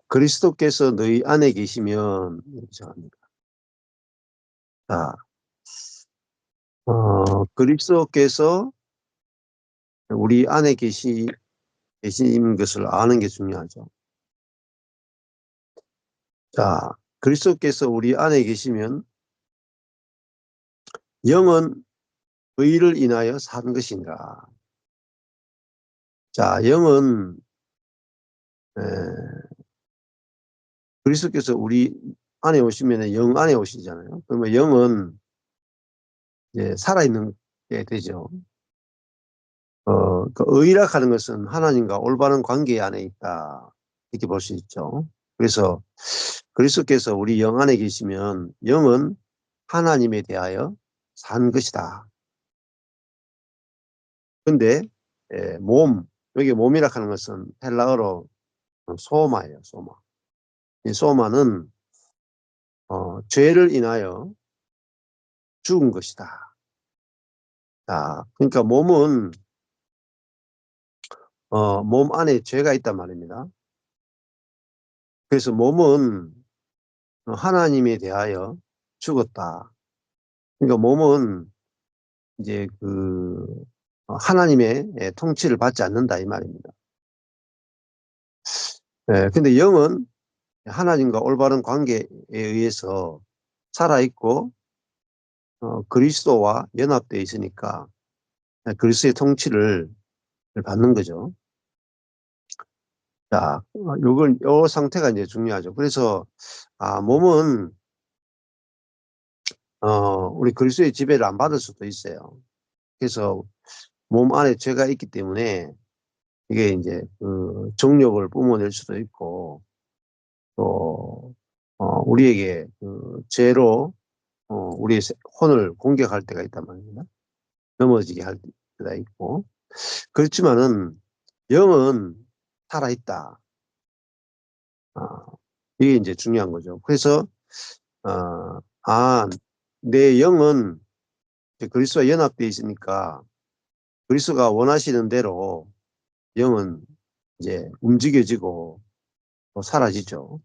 그리스도께서 너희 안에 계시면 이렇게 시작합니다. 자, 그리스도께서 우리 안에 계신 것을 아는 게 중요하죠. 자, 그리스도께서 우리 안에 계시면 영은 의를 인하여 사는 것인가? 자, 영은 에, 그리스도께서 우리 안에 오시면 영 안에 오시잖아요. 그러면 영은 이제 살아있는 게 되죠. 그 의락하는 것은 하나님과 올바른 관계 안에 있다. 이렇게 볼 수 있죠. 그래서 그리스도께서 우리 영 안에 계시면 영은 하나님에 대하여 산 것이다. 근데 여기 몸이라 하는 것은 헬라어로 소마예요. 소마. 이 소마는 죄를 인하여 죽은 것이다. 자, 그러니까 몸은 몸 안에 죄가 있단 말입니다. 그래서 몸은 하나님에 대하여 죽었다. 그러니까 몸은 이제 하나님의 통치를 받지 않는다 이 말입니다. 근데 영은 하나님과 올바른 관계에 의해서 살아있고 그리스도와 연합되어 있으니까 그리스도의 통치를 받는 거죠. 자, 요 상태가 이제 중요하죠. 그래서 몸은 우리 그리스도의 지배를 안 받을 수도 있어요. 그래서 몸 안에 죄가 있기 때문에 이게 이제 정욕을 뿜어낼 수도 있고 또 우리에게 죄로 우리의 혼을 공격할 때가 있단 말입니다. 넘어지게 할 때가 있고 그렇지만은 영은 살아있다. 아, 이게 이제 중요한 거죠. 그래서 어, 아, 내 영은 그리스도와 연합되어 있으니까 그리스도가 원하시는 대로 영은 이제 움직여지고 또 사라지죠.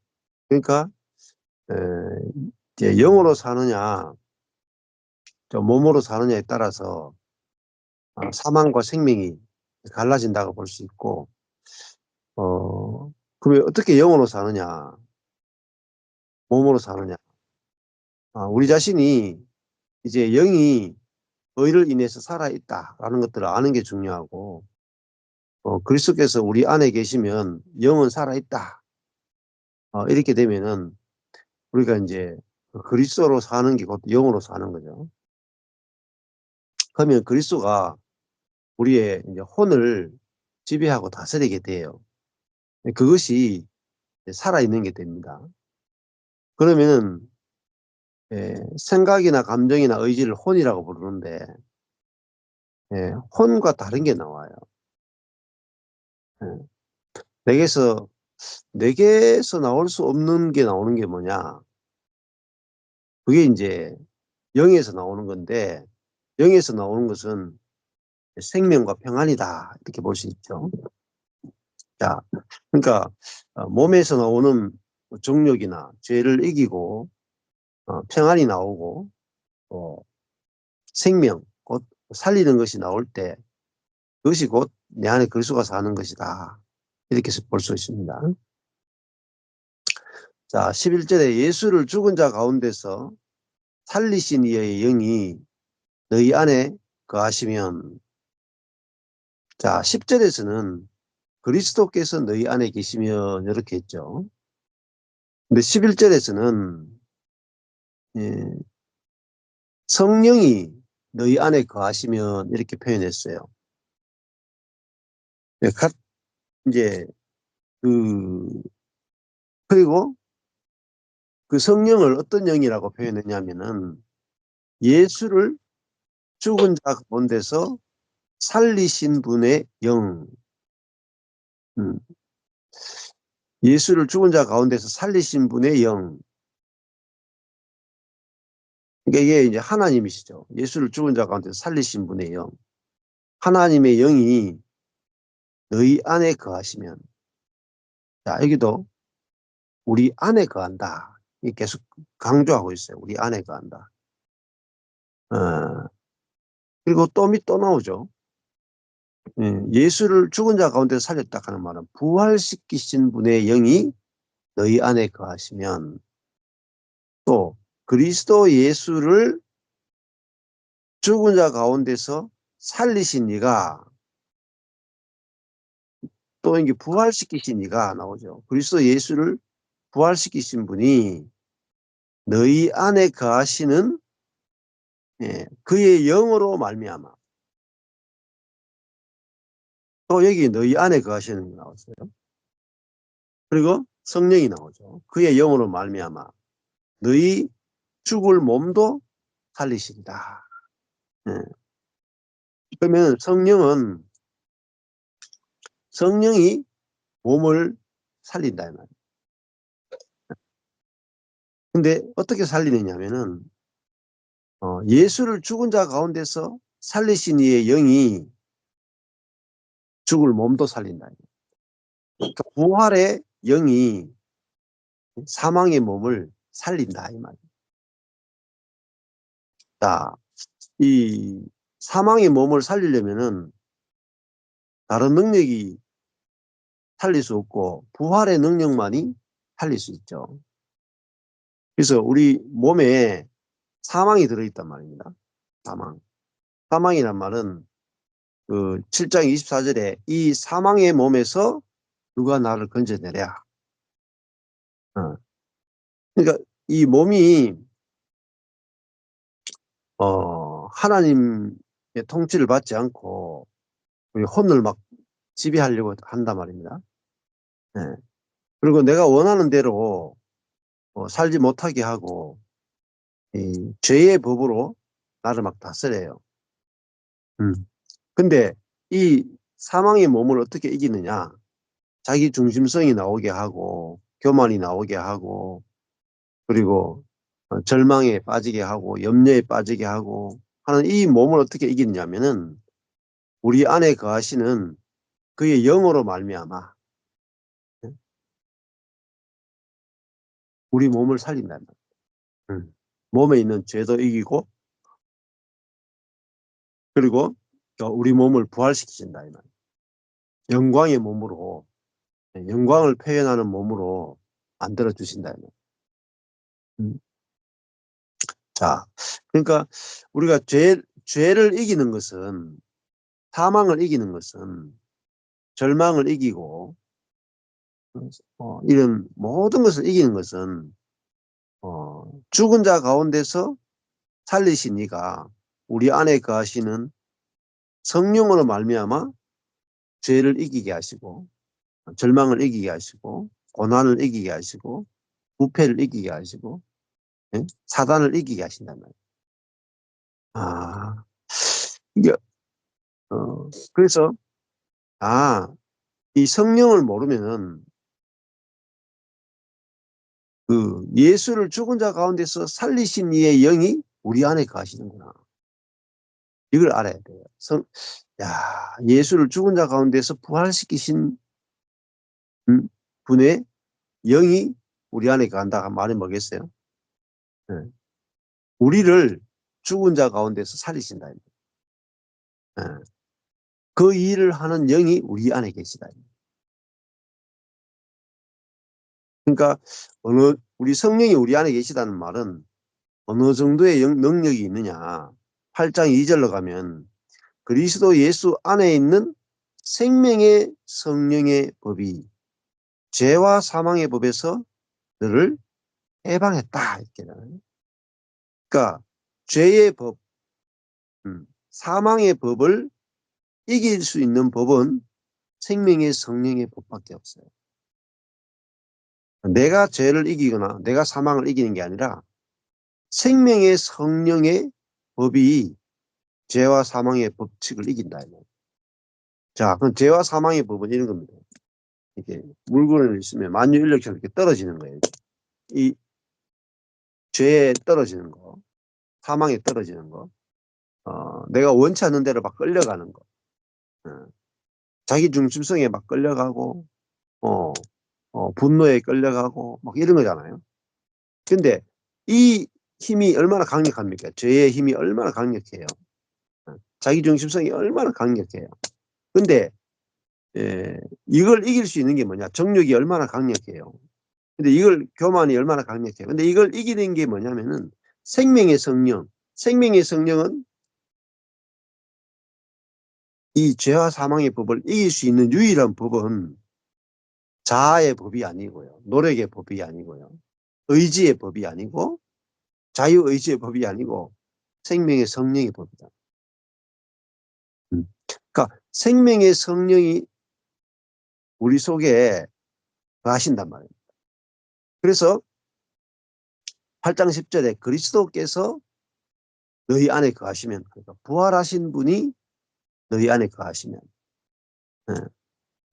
그러니까 에, 이제 영으로 사느냐 저 몸으로 사느냐에 따라서 사망과 생명이 갈라진다고 볼 수 있고 그러면 어떻게 영으로 사느냐 몸으로 사느냐 우리 자신이 이제 영이 의를 인해서 살아있다라는 것들을 아는 게 중요하고 그리스도께서 우리 안에 계시면 영은 살아있다 이렇게 되면은 우리가 이제 그리스도로 사는 게 곧 영으로 사는 거죠. 그러면 그리스도가 우리의 이제 혼을 지배하고 다스리게 돼요. 그것이 살아있는 게 됩니다. 그러면 생각이나 감정이나 의지를 혼이라고 부르는데 혼과 다른 게 나와요. 예. 내게서 내게서 나올 수 없는 게 나오는 게 뭐냐? 그게 이제 영에서 나오는 건데 영에서 나오는 것은 생명과 평안이다 이렇게 볼 수 있죠. 자, 그러니까 몸에서 나오는 정욕이나 죄를 이기고 평안이 나오고 생명, 곧 살리는 것이 나올 때 그것이 곧 내 안에 그리스도가 사는 것이다. 이렇게 볼 수 있습니다. 자, 11절에 예수를 죽은 자 가운데서 살리신 이의 영이 너희 안에 거하시면 자, 10절에서는 그리스도께서 너희 안에 계시면 이렇게 했죠. 근데 11절에서는 성령이 너희 안에 거하시면 이렇게 표현했어요. 이제 그리고 그 성령을 어떤 영이라고 표현했냐면은 예수를 죽은 자 가운데서 살리신 분의 영. 음, 예수를 죽은 자 가운데서 살리신 분의 영. 그러니까 이게 이제 하나님이시죠. 예수를 죽은 자 가운데서 살리신 분의 영. 하나님의 영이 너희 안에 거하시면 자, 여기도 우리 안에 거한다. 이 계속 강조하고 있어요. 우리 안에 거한다. 그리고 또 밑 또 나오죠. 예수를 죽은 자 가운데 살렸다 하는 말은 부활시키신 분의 영이 너희 안에 거하시면, 또 그리스도 예수를 죽은 자 가운데서 살리신 이가, 또 이게 부활시키신 이가 나오죠. 그리스도 예수를 부활시키신 분이 너희 안에 거하시는, 그의 영으로 말미암아. 또 여기 너희 안에 거하시는 게 나왔어요. 그리고 성령이 나오죠. 그의 영으로 말미암아 너희 죽을 몸도 살리신다. 예. 그러면 성령이 몸을 살린다 이 말이에요. 근데 어떻게 살리느냐면은 예수를 죽은 자 가운데서 살리신 이의 영이 죽을 몸도 살린다. 그러니까 부활의 영이 사망의 몸을 살린다 이 말이에요. 자, 이 사망의 몸을 살리려면은 다른 능력이 살릴 수 없고 부활의 능력만이 살릴 수 있죠. 그래서 우리 몸에 사망이 들어있단 말입니다. 사망. 사망이란 말은 그 7장 24절에 이 사망의 몸에서 누가 나를 건져내랴. 어. 그러니까 이 몸이 하나님의 통치를 받지 않고 우리 혼을 막 지배하려고 한단 말입니다. 네. 그리고 내가 원하는 대로 살지 못하게 하고 이 죄의 법으로 나를 막 다스려요. 음. 근데 이 사망의 몸을 어떻게 이기느냐? 자기 중심성이 나오게 하고 교만이 나오게 하고, 그리고 절망에 빠지게 하고 염려에 빠지게 하고 하는 이 몸을 어떻게 이기느냐면은 우리 안에 거하시는 그의 영으로 말미암아 우리 몸을 살린다. 몸에 있는 죄도 이기고, 그리고 우리 몸을 부활시키신다 이 말. 영광의 몸으로, 영광을 표현하는 몸으로 만들어 주신다 이 말. 음. 자, 그러니까 우리가 죄를 이기는 것은, 사망을 이기는 것은, 절망을 이기고 이런 모든 것을 이기는 것은 죽은 자 가운데서 살리신 이가 우리 안에 거하시는 성령으로 말미암아 죄를 이기게 하시고, 절망을 이기게 하시고, 고난을 이기게 하시고, 부패를 이기게 하시고, 사단을 이기게 하신단 말이에요. 아, 이게 그래서 이 성령을 모르면은 그 예수를 죽은 자 가운데서 살리신 이의 영이 우리 안에 거하시는구나. 이걸 알아야 돼요. 예수를 죽은 자 가운데서 부활시키신 분의 영이 우리 안에 거한다. 말이 뭐겠어요? 네. 우리를 죽은 자 가운데서 살리신다. 네. 그 일을 하는 영이 우리 안에 계시다. 그러니까 우리 성령이 우리 안에 계시다는 말은 어느 정도의 능력이 있느냐. 8장 2절로 가면 그리스도 예수 안에 있는 생명의 성령의 법이 죄와 사망의 법에서 너를 해방했다. 이렇게. 그러니까 죄의 법, 사망의 법을 이길 수 있는 법은 생명의 성령의 법밖에 없어요. 내가 죄를 이기거나 내가 사망을 이기는 게 아니라 생명의 성령의 법이 죄와 사망의 법칙을 이긴다. 자, 그럼 죄와 사망의 법은 이런 겁니다. 이렇게 물건을 있으면 만유인력처럼 이렇게 떨어지는 거예요. 이 죄에 떨어지는 거, 사망에 떨어지는 거, 내가 원치 않는 대로 막 끌려가는 거, 자기 중심성에 막 끌려가고, 분노에 끌려가고 막 이런 거잖아요. 근데 이 힘이 얼마나 강력합니까? 죄의 힘이 얼마나 강력해요. 자기중심성이 얼마나 강력해요. 근데 이걸 이길 수 있는 게 뭐냐? 정욕이 얼마나 강력해요. 근데 이걸 교만이 얼마나 강력해요. 근데 이걸 이기는 게 뭐냐면은 생명의 성령. 생명의 성령은 이 죄와 사망의 법을 이길 수 있는 유일한 법은 자아의 법이 아니고요. 노력의 법이 아니고요. 의지의 법이 아니고 자유의지의 법이 아니고 생명의 성령의 법이다. 그러니까 생명의 성령이 우리 속에 거하신단 말이에요. 그래서 8장 10절에 그리스도께서 너희 안에 거하시면, 그러니까 부활하신 분이 너희 안에 거하시면,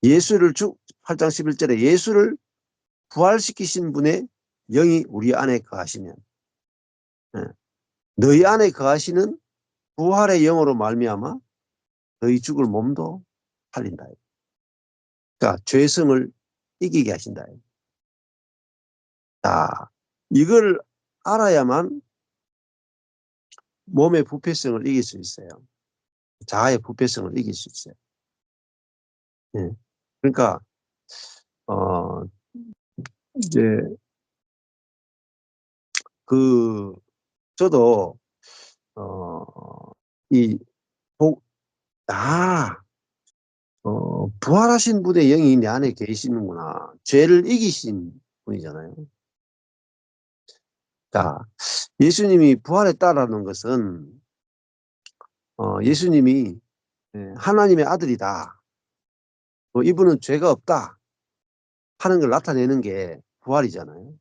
예수를 8장 11절에 예수를 부활시키신 분의 영이 우리 안에 거하시면, 너희 안에 거하시는 부활의 영으로 말미암아 너희 죽을 몸도 살린다. 그러니까 죄성을 이기게 하신다. 자, 이걸 알아야만 몸의 부패성을 이길 수 있어요. 자아의 부패성을 이길 수 있어요. 예. 그러니까 어 이제 그 저도 이 복, 아, 부활하신 분의 영이 내 안에 계시는구나. 죄를 이기신 분이잖아요. 자, 예수님이 부활했다라는 것은 예수님이 하나님의 아들이다. 이분은 죄가 없다 하는 걸 나타내는 게 부활이잖아요.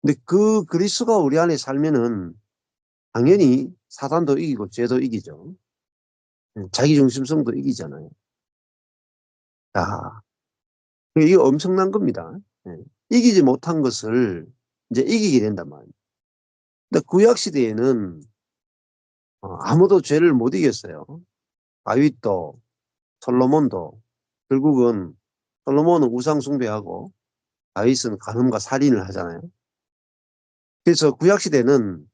근데 그 그리스도가 우리 안에 살면은 당연히 사단도 이기고 죄도 이기죠. 자기 중심성도 이기잖아요. 자, 이게 엄청난 겁니다. 예. 이기지 못한 것을 이제 이기게 된단 말이에요. 근데 구약 시대에는 아무도 죄를 못 이겼어요. 다윗도 솔로몬도 결국은 솔로몬은 우상 숭배하고 다윗은 간음과 살인을 하잖아요. 그래서 구약 시대는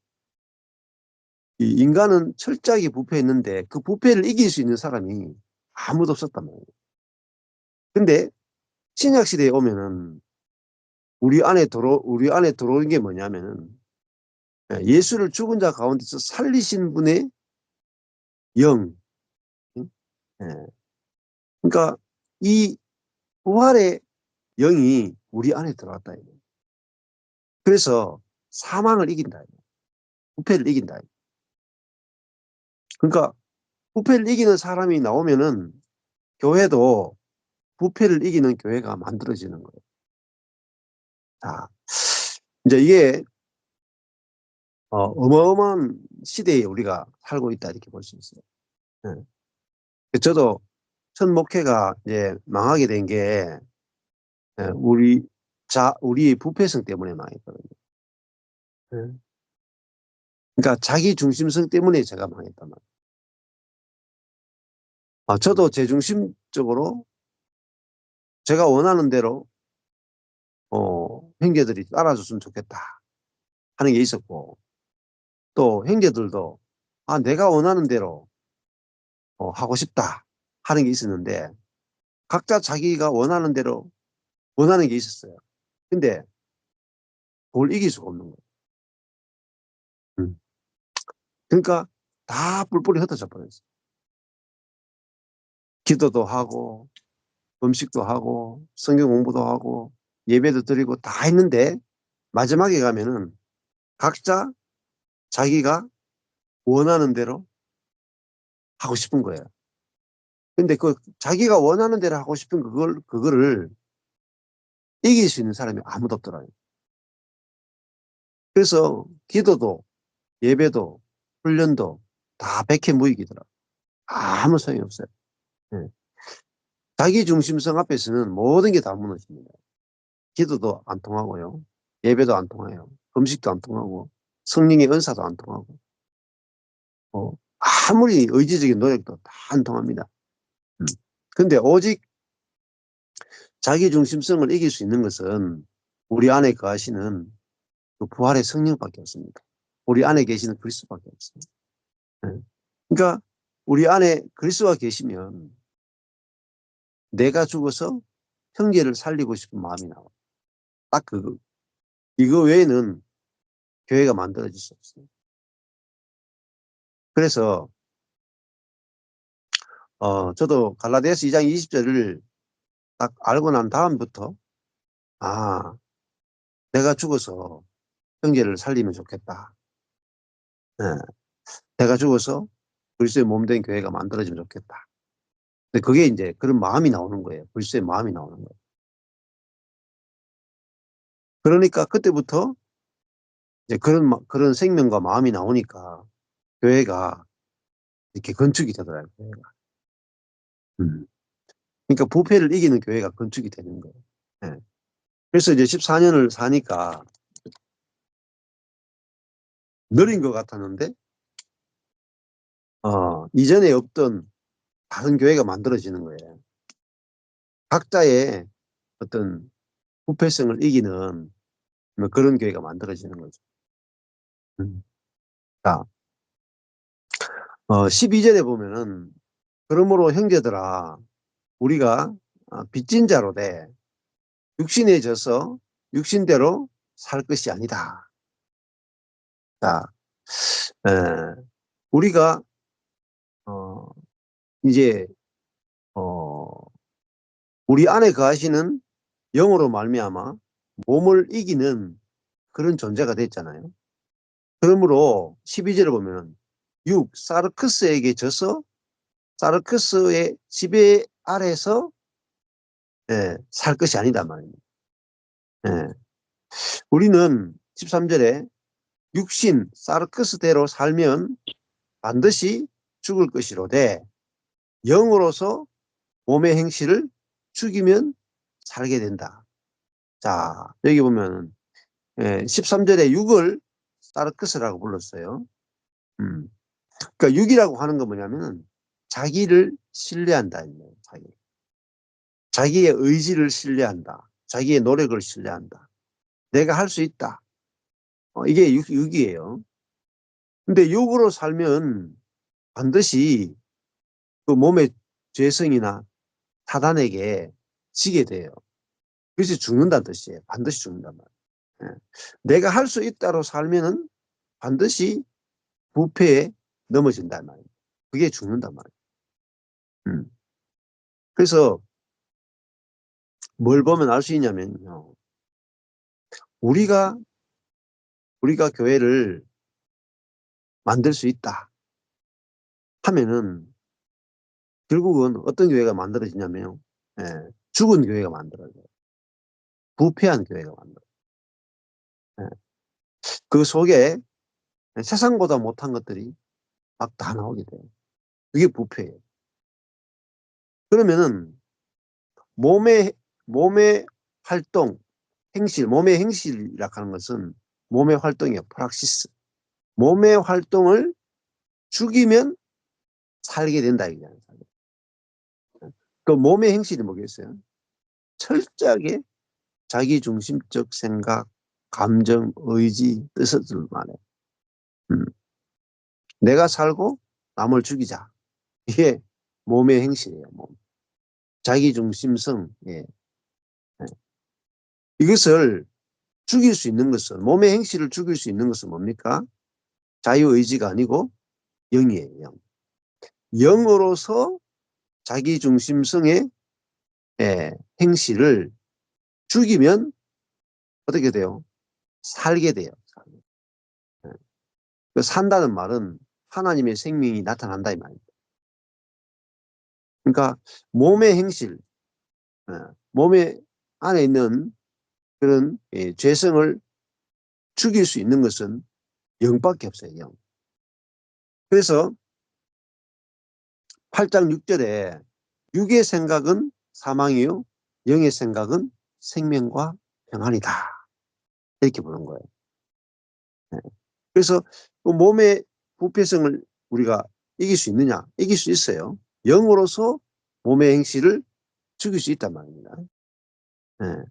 이 인간은 철저하게 부패했는데 그 부패를 이길 수 있는 사람이 아무도 없었단 말이에요. 근데 신약 시대에 오면은 우리 안에 들어오는 게 뭐냐면은 예수를 죽은 자 가운데서 살리신 분의 영. 예. 그러니까 이 부활의 영이 우리 안에 들어왔다. 그래서 사망을 이긴다. 부패를 이긴다. 그러니까 부패를 이기는 사람이 나오면은 교회도 부패를 이기는 교회가 만들어지는 거예요. 자, 이제 이게 어마어마한 시대에 우리가 살고 있다 이렇게 볼 수 있어요. 저도 첫 목회가 이제 망하게 된 게 우리의 부패성 때문에 망했거든요. 예. 그러니까 자기 중심성 때문에 제가 망했단 말이에요. 저도 제 중심적으로 제가 원하는 대로 형제들이 따라줬으면 좋겠다 하는 게 있었고, 또 형제들도 내가 원하는 대로 하고 싶다 하는 게 있었는데 각자 자기가 원하는 대로 원하는 게 있었어요. 근데 그걸 이길 수가 없는 거예요. 음. 그러니까 다 뿔뿔이 흩어져 버렸어요. 기도도 하고 음식도 하고 성경 공부도 하고 예배도 드리고 다 했는데 마지막에 가면은 각자 자기가 원하는 대로 하고 싶은 거예요. 근데 그 자기가 원하는 대로 하고 싶은 그거를 이길 수 있는 사람이 아무도 없더라고요. 그래서 기도도 예배도 훈련도 다 백해무익이더라고요. 아무 소용이 없어요. 예. 자기 중심성 앞에서는 모든 게 다 무너집니다. 기도도 안 통하고요. 예배도 안 통해요. 음식도 안 통하고 성령의 은사도 안 통하고 어, 아무리 의지적인 노력도 다 안 통합니다. 근데 오직 자기중심성을 이길 수 있는 것은 우리 안에 거하시는 그 부활의 성령밖에 없습니다. 우리 안에 계시는 그리스도밖에 없습니다. 예. 그러니까 우리 안에 그리스도가 계시면 내가 죽어서 형제를 살리고 싶은 마음이 나와요. 딱 그거. 이거 외에는 교회가 만들어질 수 없어요. 그래서 저도 갈라디아서 2장 20절을 딱 알고 난 다음부터 아, 내가 죽어서 형제를 살리면 좋겠다. 예. 내가 죽어서 그리스도의 몸된 교회가 만들어지면 좋겠다. 근데 그게 이제 그런 마음이 나오는 거예요. 그리스도의 마음이 나오는 거예요. 그러니까 그때부터 이제 그런 생명과 마음이 나오니까 교회가 이렇게 건축이 되더라고요. 교회가. 음. 그러니까 부패를 이기는 교회가 건축이 되는 거예요. 예. 그래서 이제 14년을 사니까 느린 것 같았는데 이전에 없던 다른 교회가 만들어지는 거예요. 각자의 어떤 부패성을 이기는 뭐 그런 교회가 만들어지는 거죠. 음. 자, 12절에 보면은 그러므로 형제들아 우리가 빚진 자로 돼 육신에 져서 육신대로 살 것이 아니다. 자, 에, 우리가 어, 이제 어, 우리 안에 거하시는 영으로 말미암아 몸을 이기는 그런 존재가 됐잖아요. 그러므로 12절을 보면 사르크스에게 져서 사르크스의 지배 아래서 살 것이 아니다 말입니다. 예. 우리는 13절에 육신 사르크스대로 살면 반드시 죽을 것이로되 영으로서 몸의 행실을 죽이면 살게 된다. 자, 여기 보면 13절에 육을 사르크스라고 불렀어요. 그러니까 육이라고 하는 건 뭐냐면 자기를 신뢰한다. 자기의 의지를 신뢰한다. 자기의 노력을 신뢰한다. 내가 할 수 있다. 이게 육이에요. 근데 육으로 살면 반드시 그 몸의 죄성이나 사단에게 지게 돼요. 그래서 죽는다는 뜻이에요. 반드시 죽는단 말이에요. 예. 내가 할 수 있다로 살면은 반드시 부패에 넘어진단 말이에요. 그게 죽는단 말이에요. 음. 그래서 뭘 보면 알 수 있냐면요. 우리가 교회를 만들 수 있다 하면은 결국은 어떤 교회가 만들어지냐면요. 죽은 교회가 만들어져요. 부패한 교회가 만들어져요. 예. 그 속에 세상보다 못한 것들이 막 다 나오게 돼요. 그게 부패예요. 그러면은 몸의 몸의 활동, 행실, 몸의 행실이라 하는 것은 몸의 활동이에요. 프락시스. 몸의 활동을 죽이면 살게 된다 이거잖아요. 그 몸의 행실이 뭐겠어요? 철저하게 자기중심적 생각, 감정, 의지, 뜻을 말해. 음. 내가 살고 남을 죽이자. 이게 몸의 행실이에요. 몸. 자기중심성. 예. 예. 이것을 죽일 수 있는 것은 몸의 행실을 죽일 수 있는 것은 뭡니까? 자유의지가 아니고 영이에요. 영. 영으로서 자기중심성의 행실을 죽이면 어떻게 돼요? 살게 돼요. 그 산다는 말은 하나님의 생명이 나타난다 이 말입니다. 그러니까 몸의 행실, 몸의 안에 있는 그런 죄성을 죽일 수 있는 것은 영밖에 없어요. 영. 그래서 8장 6절에 육의 생각은 사망이요 영의 생각은 생명과 평안이다. 이렇게 보는 거예요. 그래서 그 몸의 부패성을 우리가 이길 수 있느냐? 이길 수 있어요. 영으로서 몸의 행실을 죽일 수 있단 말입니다. 예.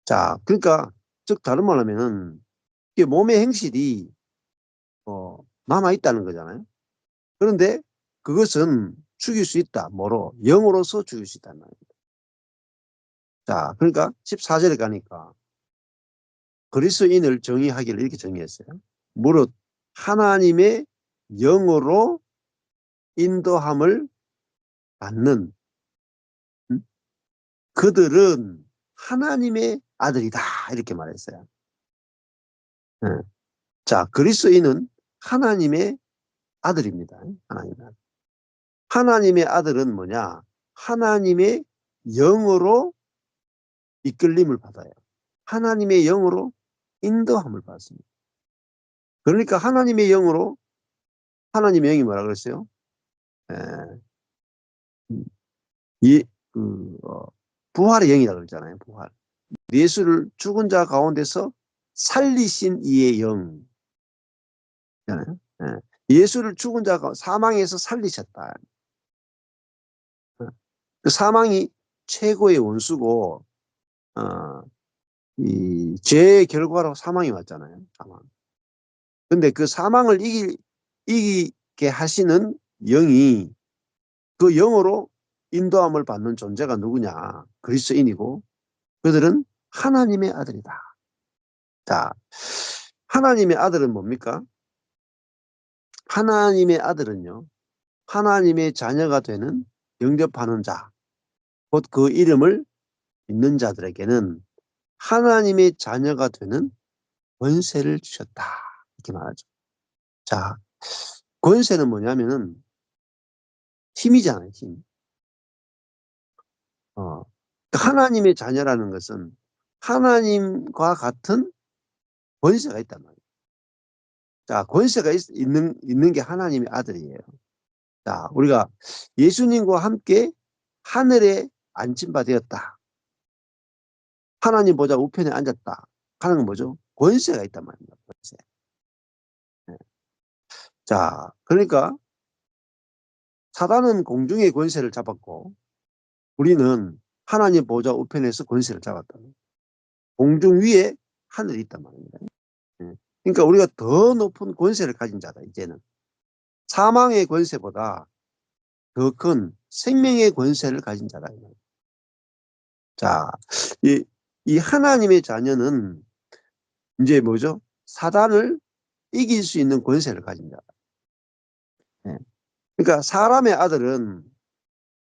자, 그러니까 즉 다른 말로 하면은 이게 몸의 행실이 남아 있다는 거잖아요. 그런데 그것은 죽일 수 있다. 뭐로? 영으로서 죽일 수 있다는 말이에요. 자, 그러니까 14절에 가니까 그리스도인을 정의하기를 이렇게 정의했어요. 무릇 하나님의 영으로 인도함을 받는 그들은 하나님의 아들이다. 이렇게 말했어요. 예. 자, 그리스도인은 하나님의 아들입니다. 하나님의 아들. 하나님의 아들은 뭐냐? 하나님의 영으로 이끌림을 받아요. 하나님의 영으로 인도함을 받습니다. 그러니까 하나님의 영으로 하나님의 영이 뭐라 그랬어요? 에, 이, 그, 부활의 영이라고 그러잖아요. 부활. 예수를 죽은 자 가운데서 살리신 이의 영. 잖아요. 예수를 죽은 자가 사망에서 살리셨다. 그 사망이 최고의 원수고 어, 이 죄의 결과로 사망이 왔잖아요. 사망. 근데 그 사망을 이기게 하시는 영이 그 영으로 인도함을 받는 존재가 누구냐? 그리스도인이고 그들은 하나님의 아들이다. 자, 하나님의 아들은 뭡니까? 하나님의 아들은요. 하나님의 자녀가 되는 영접하는 자, 곧 그 이름을 믿는 자들에게는 하나님의 자녀가 되는 권세를 주셨다. 이렇게 말하죠. 자, 권세는 뭐냐면은 힘이잖아요, 힘. 하나님의 자녀라는 것은 하나님과 같은 권세가 있단 말이에요. 자, 권세가 있는 게 하나님의 아들이에요. 자, 우리가 예수님과 함께 하늘에 앉힌 바 되었다. 하나님 보좌 우편에 앉았다. 하는 건 뭐죠? 권세가 있단 말입니다. 권세. 네. 자, 그러니까 사단은 공중의 권세를 잡았고 우리는 하나님 보좌 우편에서 권세를 잡았다. 공중 위에 하늘이 있단 말입니다. 네. 그러니까 우리가 더 높은 권세를 가진 자다. 이제는 사망의 권세보다 더 큰 생명의 권세를 가진 자다. 자, 이 하나님의 자녀는 이제 뭐죠? 사단을 이길 수 있는 권세를 가진 자다. 네. 그러니까 사람의 아들은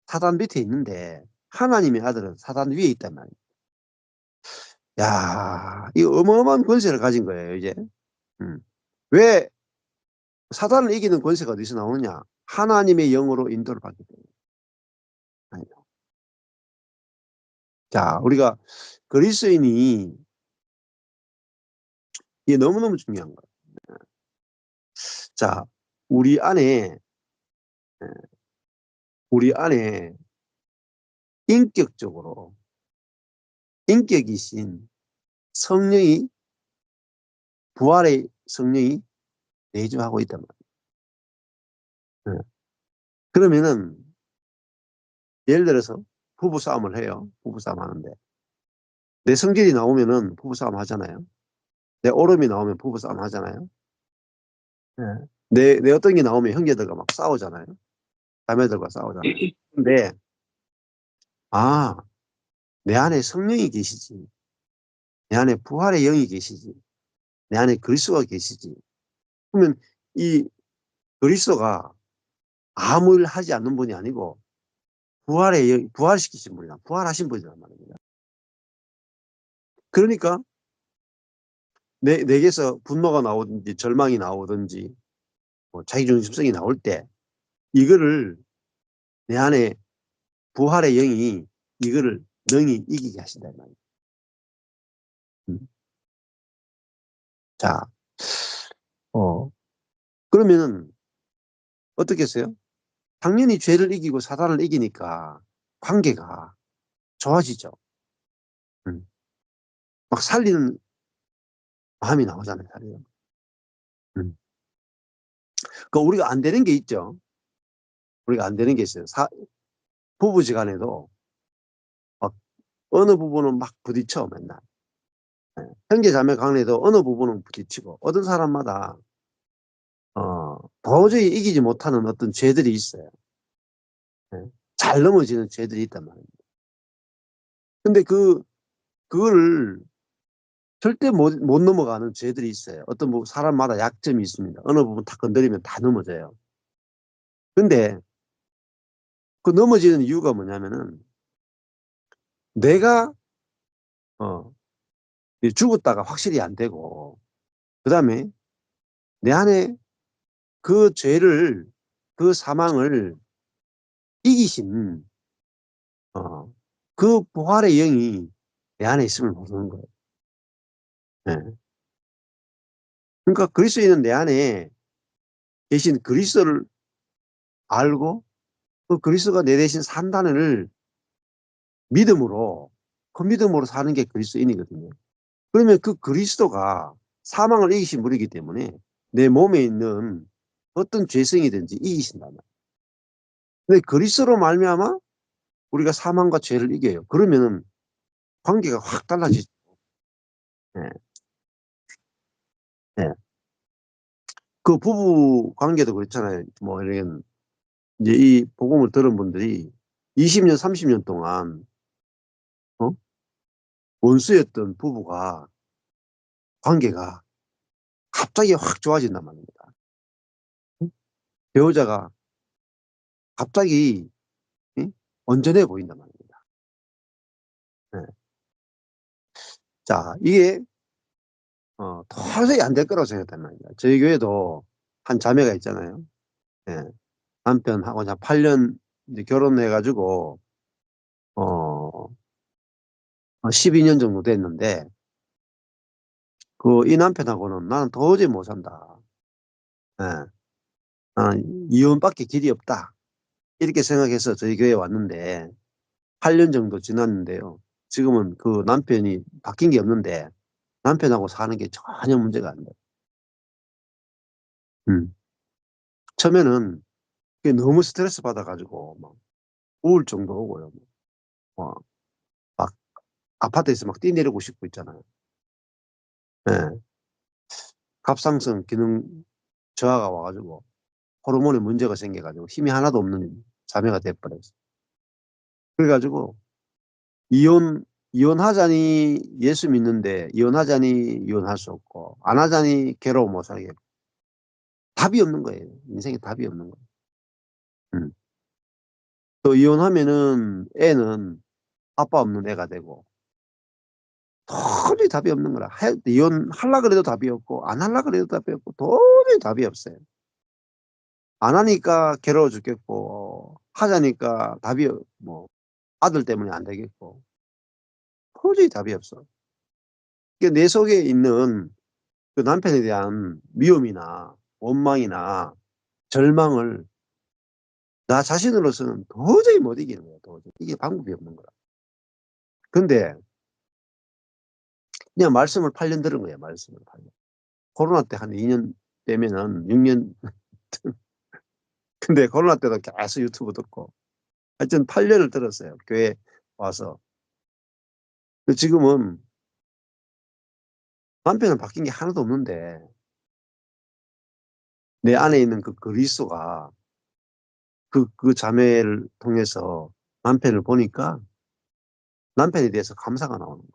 사단 밑에 있는데 하나님의 아들은 사단 위에 있단 말이에요. 야, 이 어마어마한 권세를 가진 거예요, 이제. 음. 왜 사단을 이기는 권세가 어디서 나오느냐? 하나님의 영으로 인도를 받기 때문에. 자, 우리가 그리스도인이 이게 너무너무 중요한 거예요. 자, 우리 안에 우리 안에 인격적으로 인격이신 성령이 부활의 성령이 내주하고 있단 말이에요. 그러면은 예를 들어서 부부싸움을 해요. 부부싸움 하는데 내 성질이 나오면은 부부싸움 하잖아요. 내 오름이 나오면 부부싸움 하잖아요. 네. 내 어떤 게 나오면 형제들과 막 싸우잖아요. 자매들과 싸우잖아요. 근데 아, 내 안에 성령이 계시지. 내 안에 부활의 영이 계시지. 내 안에 그리스도가 계시지. 그러면 이 그리스도가 아무 일 하지 않는 분이 아니고 부활시키신 분이다. 부활하신 분이란 말입니다. 그러니까 내게서 분노가 나오든지 절망이 나오든지 뭐 자기중심성이 나올 때 이거를 내 안에 부활의 영이 이거를 능히 이기게 하신다 이 말이에요. 자, 어, 그러면은 어떻게 했어요? 당연히 죄를 이기고 사단을 이기니까 관계가 좋아지죠. 음. 막 살리는 마음이 나오잖아요. 살리는. 음. 그 우리가 안 되는 게 있죠. 우리가 안 되는 게 있어요. 부부지간에도 막 어느 부분은 막 부딪혀 맨날. 예. 형제 자매 간에도 어느 부분은 부딪히고 어떤 사람마다 도저히 이기지 못하는 어떤 죄들이 있어요. 예. 잘 넘어지는 죄들이 있단 말입니다. 근데 그거를 절대 못 넘어가는 죄들이 있어요. 어떤 사람마다 약점이 있습니다. 어느 부분 탁 건드리면 다 넘어져요. 근데 그 넘어지는 이유가 뭐냐면은 내가 어 이 죽었다가 확실히 안 되고 그다음에 내 안에 그 죄를 그 사망을 이기신 그 부활의 영이 내 안에 있음을 모르는 거예요. 예. 그러니까 그리스도인은 내 안에 계신 그리스도를 알고 그 그리스도가 내 대신 산다는 믿음으로 그 믿음으로 사는 게 그리스도인이거든요. 그러면 그 그리스도가 사망을 이기신 분이기 때문에 내 몸에 있는 어떤 죄성이든지 이기신단 말이에요. 근데 그리스도로 말미암아 우리가 사망과 죄를 이겨요. 그러면은 관계가 확 달라지죠. 예. 예. 그 부부 관계도 그렇잖아요. 뭐 이런 이제 이 복음을 들은 분들이 20 년, 30년 동안 어 원수였던 부부가 관계가 갑자기 확 좋아진단 말입니다. 응? 배우자가 갑자기 온전해 보인단 말입니다. 예. 자 이게 도저히 안 될 거라고 생각했단 말입니다. 저희 교회도 한 자매가 있잖아요. 예. 남편하고 이제 한 8년 이제 결혼해 가지고 어 12년 정도 됐는데 이 남편하고는 '나는 도저히 못 산다. 예. 나는 이혼밖에 길이 없다.' 이렇게 생각해서 저희 교회에 왔는데 8년 정도 지났는데요. 지금은 그 남편이 바뀐 게 없는데 남편하고 사는 게 전혀 문제가 안 돼요. 음. 처음에는 그게 너무 스트레스 받아 가지고 막 우울증도 오고요. 뭐 막 아파트에서 막 뛰내리고 싶고 있잖아요. 예. 갑상선 기능 저하가 와 가지고 호르몬에 문제가 생겨 가지고 힘이 하나도 없는 자매가 돼 버렸어요. 그래 가지고 이혼 이혼하자니 예수 믿는데 이혼하자니 이혼할 수 없고 안 하자니 괴로워 못 살겠고 답이 없는 거예요. 인생에 답이 없는 거예요. 음. 또 이혼하면은 애는 아빠 없는 애가 되고 도저히 답이 없는 거라. 이혼하려 그래도 답이 없고 안 하려 그래도 답이 없고 도저히 답이 없어요. 안 하니까 괴로워 죽겠고 하자니까 답이 뭐 아들 때문에 안 되겠고 도저히 답이 없어. 그게 내 속에 있는 그 남편에 대한 미움이나 원망이나 절망을 나 자신으로서는 도저히 못 이기는 거야 도저히. 이게 방법이 없는 거야. 근데 그냥 말씀을 8년 들은 거예요 말씀을 8 년. 코로나 때 한 2년 되면은 6년 근데 코로나 때도 계속 유튜브 듣고 하여튼 8 년을 들었어요 교회 와서. 지금은 남편은 바뀐 게 하나도 없는데 내 안에 있는 그 그리스도가 그 자매를 통해서 남편을 보니까 남편에 대해서 감사가 나오는 거예요.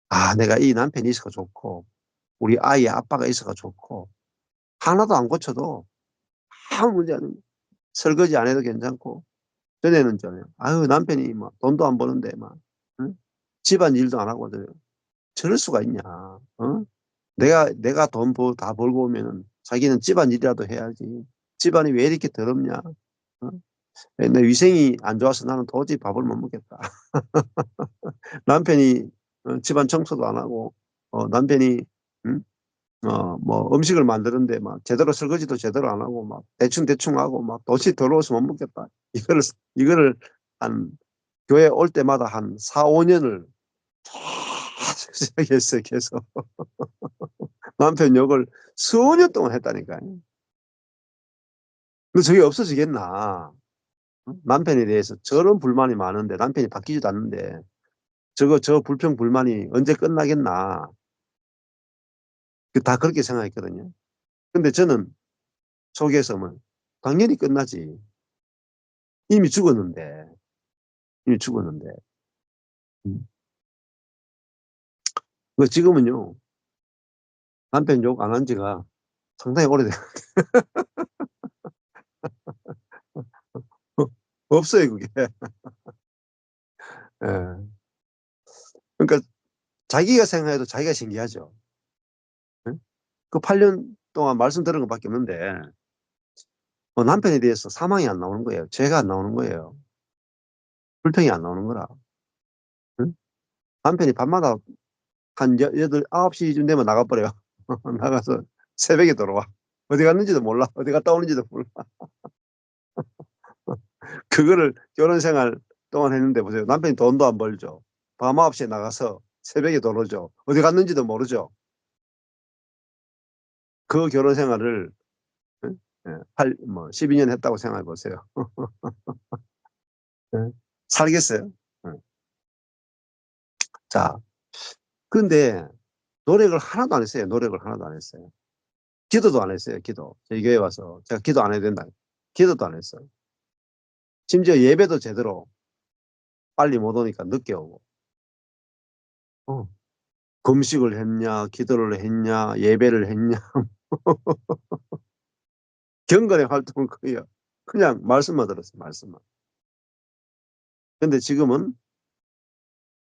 '아 내가 이 남편이 있어가 좋고 우리 아이의 아빠가 있어가 좋고 하나도 안 고쳐도 아무 문제 아닙니다. 설거지 안 해도 괜찮고' 전에는 있잖아요. '아유 남편이 막 돈도 안 버는데 막 응? 집안일도 안 하고 저럴 수가 있냐. 어? 내가 돈 다 벌고 오면은 자기는 집안일이라도 해야지. 집안이 왜 이렇게 더럽냐. 어? 내 위생이 안 좋아서 나는 도저히 밥을 못 먹겠다.' 남편이 집안 청소도 안 하고 남편이 음 뭐 음식을 만드는데 막 제대로 설거지도 제대로 안 하고 막 대충대충 하고 막 도저히 더러워서 못 먹겠다. 이거를 한 교회 올 때마다 한 4-5 년을 계속 생각했어요 계속. 남편 욕을 수년 동안 했다니까요. 근데 저게 없어지겠나. 남편에 대해서 저런 불만이 많은데 남편이 바뀌지도 않는데 저 불평 불만이 언제 끝나겠나. 다 그렇게 생각했거든요. 근데 저는 속에서 뭐 당연히 끝나지. 이미 죽었는데, 이미 죽었는데. 음. 지금은요, 남편 욕 안 한 지가 상당히 오래돼요. 없어요, 그게. 예. 그러니까 자기가 생각해도 자기가 신기하죠. 예? 그 8년 동안 말씀 들은 것밖에 없는데 남편에 대해서 사망이 안 나오는 거예요. 죄가 안 나오는 거예요. 불평이 안 나오는 거라. 응? 남편이 밤마다 한 9시 쯤 되면 나가버려요. 나가서 새벽에 돌아와. 어디 갔는지도 몰라. 어디 갔다 오는지도 몰라. 그거를 결혼 생활 동안 했는데 보세요. 남편이 돈도 안 벌죠. 밤 9시에 나가서 새벽에 들어오죠. 어디 갔는지도 모르죠. 그 결혼 생활을 응? 예, 12년 했다고 생각해 보세요. 예. 살겠어요? 예. 자, 근데 노력을 하나도 안 했어요. 노력을 하나도 안 했어요. 기도도 안 했어요. 기도. 저희 교회 와서 제가 기도 안 해야 된다. 기도도 안 했어요. 심지어 예배도 제대로 빨리 못 오니까 늦게 오고. 어. 금식을 했냐, 기도를 했냐, 예배를 했냐, 경건의 활동은 거의 그냥 말씀만 들었어요. 말씀만. 근데 지금은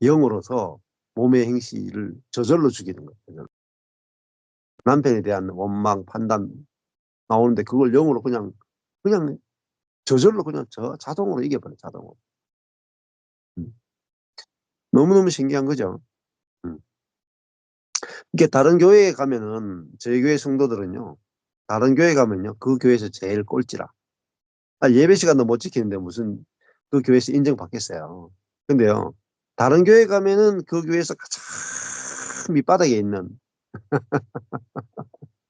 영으로서 몸의 행실을 저절로 죽이는 거예요. 저절로. 남편에 대한 원망, 판단 나오는데 그걸 영으로 그냥 저절로 그냥 자동으로 이겨버려요. 자동으로. 음. 너무너무 신기한 거죠. 음. 이게 다른 교회에 가면은 저희 교회 성도들은요. 다른 교회 가면요. 그 교회에서 제일 꼴찌라. 예배 시간도 못 지키는데 무슨 그 교회에서 인정받겠어요. 근데요. 다른 교회 가면은 그 교회에서 가장 밑바닥에 있는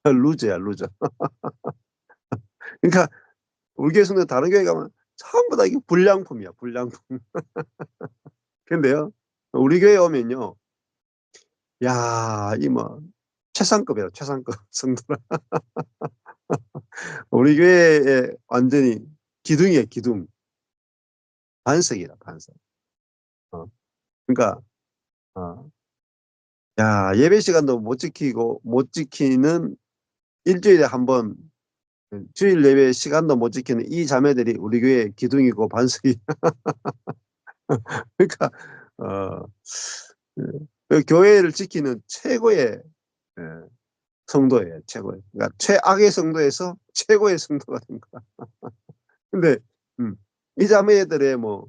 루저야, 루저. 그러니까 우리 교회 성도 다른 교회 가면 전부 다 이게 불량품이야, 불량품. 근데요. 우리 교회 오면요. 야, 이 뭐 최상급이에요, 최상급 성도라. 우리 교회에 완전히 기둥이에요, 기둥. 반석이다, 반석. 어. 그러니까 어. 야, 예배 시간도 못 지키고 못 지키는 일주일에 한 번 주일 예배 시간도 못 지키는 이 자매들이 우리 교회 기둥이고 반석이. 그러니까 어 그 교회를 지키는 최고의 예 성도예요, 최고의. 그러니까 최악의 성도에서 최고의 성도가 된 거야. 근데 음 이 자매들의 뭐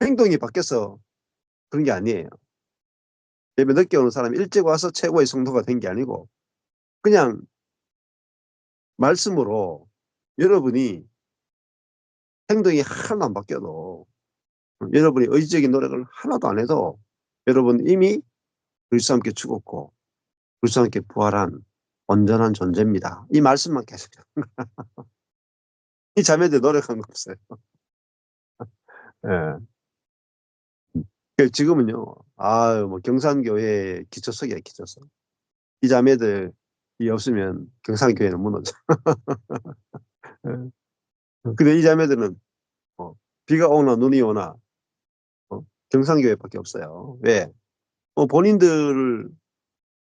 행동이 바뀌어서 그런 게 아니에요. 예배 늦게 오는 사람이 일찍 와서 최고의 성도가 된 게 아니고 그냥 말씀으로 여러분이 행동이 하나도 안 바뀌어도 여러분이 의지적인 노력을 하나도 안 해도 여러분 이미 그리스도와 함께 죽었고 그리스도와 함께 부활한 온전한 존재입니다. 이 말씀만 계속 이 자매들 노력한 거 없어요. 예. 지금은요. 아유 뭐 경산교회의 기초석이야 기초석. 이 자매들이 없으면 경산교회는 무너져. 예. 근데 이 자매들은 비가 오나 눈이 오나 경산교회밖에 없어요. 왜? 본인들을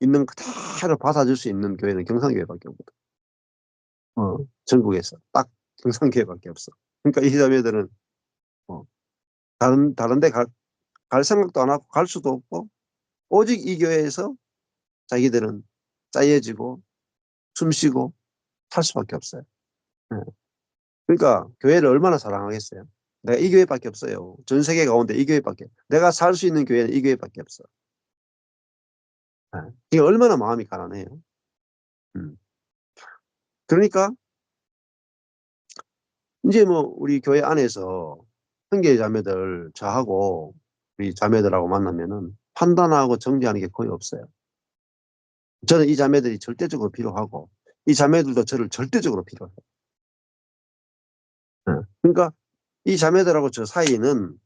있는 그대로 받아줄 수 있는 교회는 경산교회밖에 없거든. 전국에서 딱 경산교회밖에 없어. 그러니까 이 자매들은 어 다른 데 갈 생각도 안 하고 갈 수도 없고 오직 이 교회에서 자기들은 짜여지고 숨쉬고 살 수밖에 없어요. 예. 그러니까 교회를 얼마나 사랑하겠어요. 내가 이 교회밖에 없어요. 전 세계 가운데 이 교회밖에. 내가 살 수 있는 교회는 이 교회밖에 없어. 예. 이게 얼마나 마음이 가난해요. 음. 그러니까 인제 뭐 우리 교회 안에서 형제 자매들 저하고 우리 자매들하고 만나면은 판단하고 정죄하는 게 거의 없어요. 저는 이 자매들이 절대적으로 필요하고 이 자매들도 저를 절대적으로 필요해요. 예. 그러니까 이 자매들하고 저 사이에는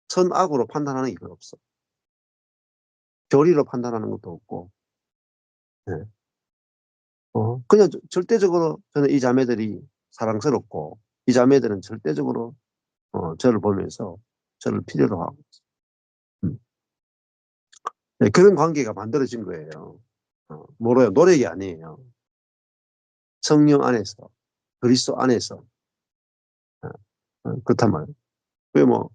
선악으로 판단하는 게 별로 없어. 교리로 판단하는 것도 없고. 예. 그냥 절대적으로 저는 이 자매들이 사랑스럽고, 이 자매들은 절대적으로 저를 보면서 저를 필요로 하고. 음. 네, 그런 관계가 만들어진 거예요. 뭐래요? 노력이 아니에요. 성령 안에서, 그리스도 안에서. 어, 그렇단 말이에요. 그게 뭐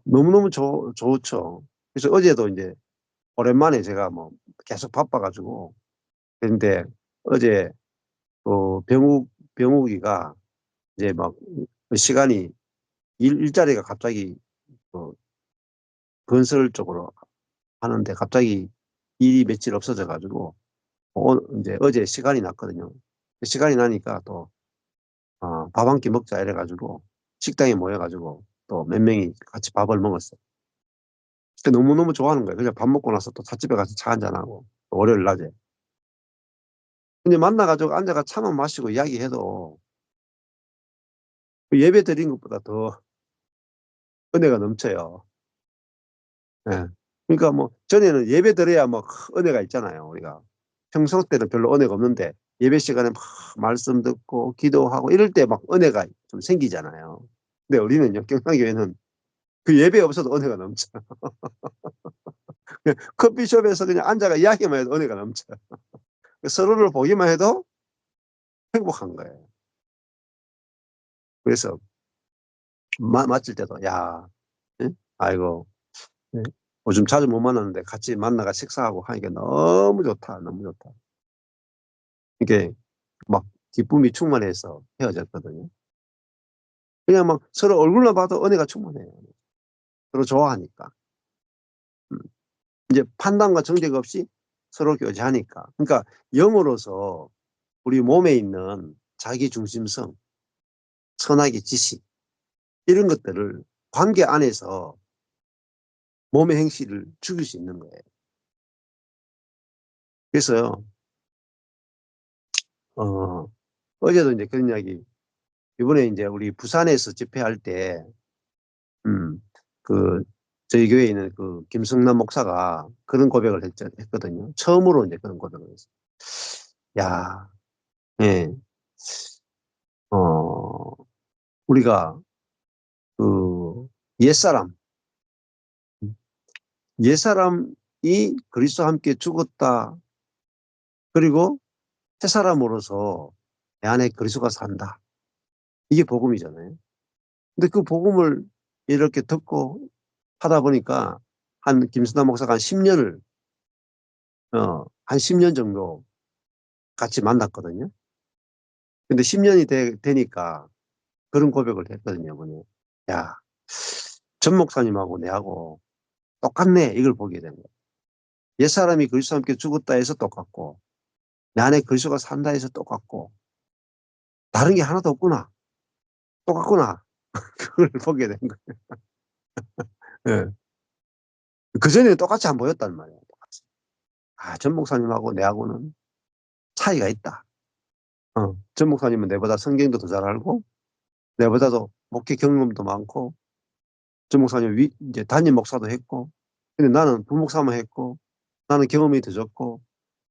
너무너무 좋죠. 그래서 어제도 이제 오랜만에 제가 뭐 계속 바빠 가지고 그런데 어제 병욱이가 이제 막 시간이 일자리가 갑자기 어 건설 쪽으로 하는데 갑자기 일이 며칠 없어져 가지고 인제 어제 시간이 났거든요. 시간이 나니까 또 "밥 한 끼 먹자." 이래 가지고 식당에 모여 가지고 또 몇 명이 같이 밥을 먹었어요. 그때 너무너무 좋아하는 거예요. 그냥 밥 먹고 나서 또 찻집에 가서 차 한잔하고 월요일 낮에. 근데 만나 가지고 앉아가 차만 마시고 이야기해도 그 예배 드린 것보다 더 은혜가 넘쳐요. 예. 그러니까 뭐 전에는 예배 드려야 뭐 은혜가 있잖아요, 우리가. 평소 때는 별로 은혜가 없는데 예배 시간에 막 말씀 듣고 기도하고 이럴 때 막 은혜가 좀 생기잖아요. 근데 우리는요, 경상교회는 그 예배 없어도 은혜가 넘쳐요. 그냥 커피숍에서 그냥 앉아가 이야기만 해도 은혜가 넘쳐요. 서로를 보기만 해도 행복한 거예요. 그래서 마칠 때도 "야, 예? 아이고, 예? 요즘 자주 못 만나는데 같이 만나가 식사하고 하니까 너무 좋다. 너무 좋다." 이게 막 기쁨이 충만해서 헤어졌거든요. 그냥 막 서로 얼굴만 봐도 은혜가 충만해요. 서로 좋아하니까. 음. 이제 판단과 정죄가 없이 서로 교제하니까. 그러니까 영으로서 우리 몸에 있는 자기 중심성, 선악의 지식 이런 것들을 관계 안에서 몸의 행실을 죽일 수 있는 거예요. 그래서요, 어 어제도 인제 그런 이야기, 이번에 인제 우리 부산에서 집회할 때 음 그 저희 교회에 있는 그 김승남 목사가 그런 고백을 했거든요. 처음으로 인제 그런 고백을 했어요. 야, 예. 어 우리가 그 옛사람, 음 '옛사람이 그리스도와 함께 죽었다. 그리고 새사람으로서 내 안에 그리스도가 산다.' 이게 복음이잖아요. 근데 그 복음을 이렇게 듣고 하다 보니까 한 김수남 목사가 한 10 년을 한 10년 정도 같이 만났거든요. 근데 10 년이 되니까 그런 고백을 했거든요, 그분이. "야, 전 목사님하고 내하고 똑같네." 이걸 보게 된 거예요. "옛사람이 그리스도와 함께 죽었다." 해서 똑같고, "내 안에 그리스도가 산다." 해서 똑같고, '다른 게 하나도 없구나. 똑같구나.' 그걸 보게 된 거예요. 예. 그전에는 똑같이 안 보였단 말이에요, 똑같이. '아, 전 목사님하고 내하고는 차이가 있다.' 전 목사님은 내보다 성경도 더 잘 알고 내보다도 목회 경험도 많고, 전 목사님 위 인제 담임 목사도 했고, 근데 나는 부목사만 했고, 나는 경험이 더 적고,